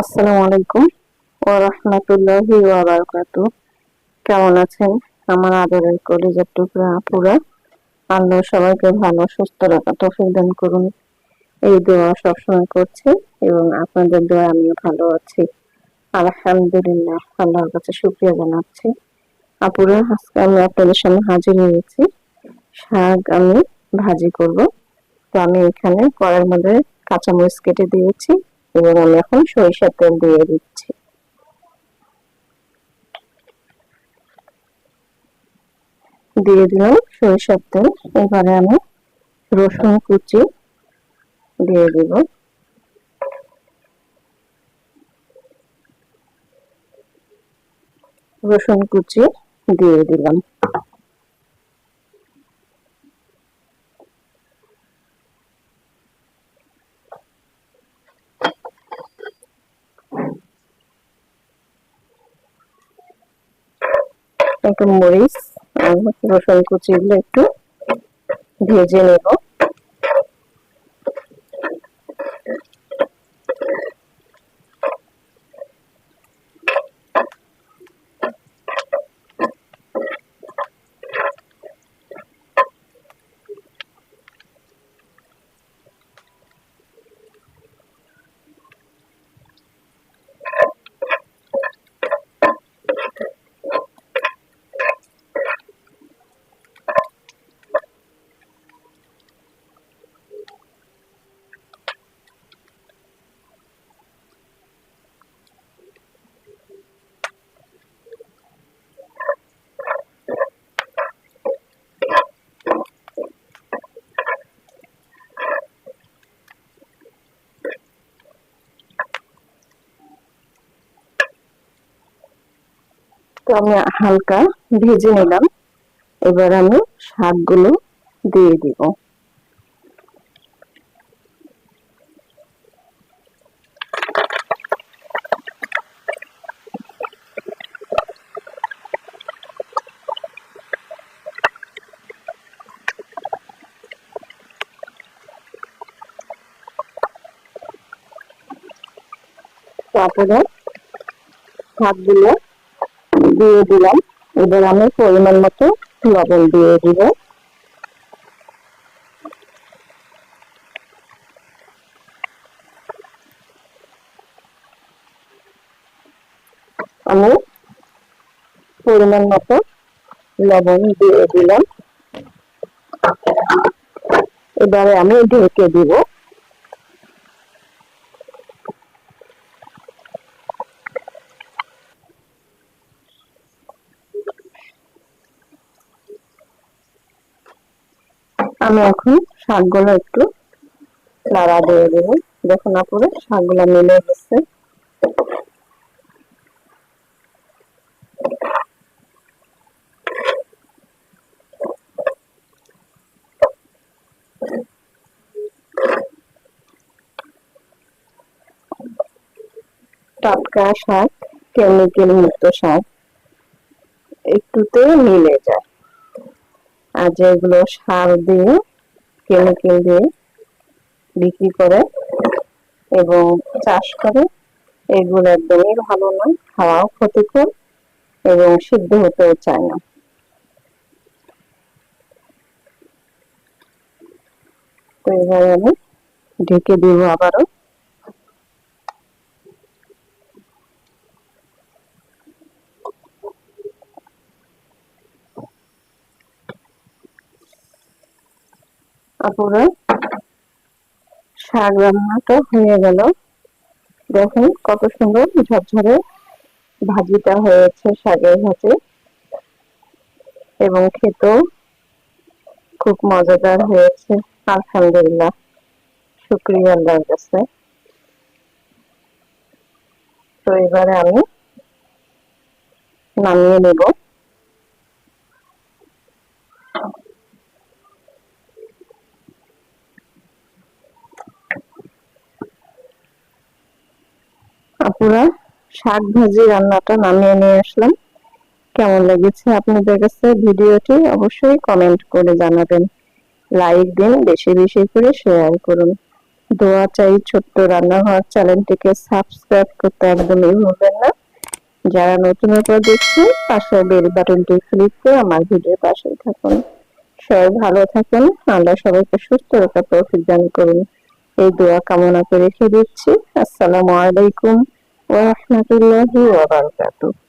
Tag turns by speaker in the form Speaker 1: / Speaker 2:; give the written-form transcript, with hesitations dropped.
Speaker 1: আসসালামু আলাইকুম ওয়া রাহমাতুল্লাহি ওয়া বারাকাতুহু। কেমন আছেন আমার আদরের কলিজার টুকরা আপুরা? আল্লাহ সবাইকে ভালো সুস্থ রাখা তৌফিক দান করুন, এই দোয়া সবসময় করছি এবং আপনাদের দোয়া আমিও ভালো আছি আলহামদুলিল্লাহ। আল্লাহর কাছে শুকরিয়া জানাচ্ছি। আপুরা, আজকে আমি আপনাদের সামনে হাজির হয়েছি। শাক আমি ভাজি করব। তো আমি এখানে কড়াইয়ের মধ্যে কাঁচামরিচ কেটে দিয়েছি এবং আমি এখন সরিষার তেল দিয়ে দিচ্ছি। দিয়ে দিলাম সরিষার তেল। এবারে আমি রসুন কুচি দিয়ে দিব। রসুন কুচি দিয়ে দিলাম। একটু মরিচ আর রসুন কুচি গুলো একটু ভেজে নেব। তো আমি হালকা ভেজে নিলাম। এবার আমি শাকগুলো দিয়ে দিব। তারপরে শাকগুলো দিয়ে দিলাম। এবার আমি পরিমাণ মতো লবণ দিয়ে দিব। আমি পরিমাণ মতো লবণ দিয়ে দিলাম। এবারে আমি ঢেকে দিব। আমি এখন শাকগুলো একটু নাড়া দিয়ে দেবো। দেখুন আপুরে শাকগুলো মিলে গেছে। টাটকা শাক, কেমিক্যাল মুক্ত শাক একটুতে মিলে যায়। আর যেগুলো সার দিয়ে কেমিক্যাল দিয়ে বিক্রি করে এবং চাষ করে, এগুলো একদমই ভালো নয়, খাওয়াও ক্ষতিকর এবং সিদ্ধ হতেও চায় না। তো এবারে আমি ঢেকে দিব আবারও। আপুরা, শাক রান্নাটা হয়ে গেল। দেখুন কত সুন্দর ঝরঝরে ভাজিটা হয়েছে, শাকের ভাজি, এবং খেতেও খুব মজাদার হয়েছে আলহামদুলিল্লাহ। শুকরিয়া আল্লাহর কাছে। তো এবারে আমি নামিয়ে নেব। আপুরা, শাক ভাজি রান্নাটা নামিয়ে নিয়ে আসলাম। কেমন লেগেছে আপনাদের কাছে ভিডিওটি অবশ্যই কমেন্ট করে জানাবেন। লাইক দিন, বেশি বেশি করে শেয়ার করুন। দোয়া চাই ছোট্ট রান্নাঘর চ্যানেলটিকে সাবস্ক্রাইব করতে একদমই ভুলবেন না। যারা নতুন করে দেখছেন পাশের বেল বাটনটি ক্লিক করে আমার ভিডিওর পাশেই থাকুন। সবাই ভালো থাকেন, আল্লাহ সবাইকে সুস্থ রাখার তৌফিক দান করুন, এই দোয়া কামনা করে রেখে দিচ্ছি। আসসালামু আলাইকুম ওয়া রাহমাতুল্লাহি ওয়া বারাকাতুহু।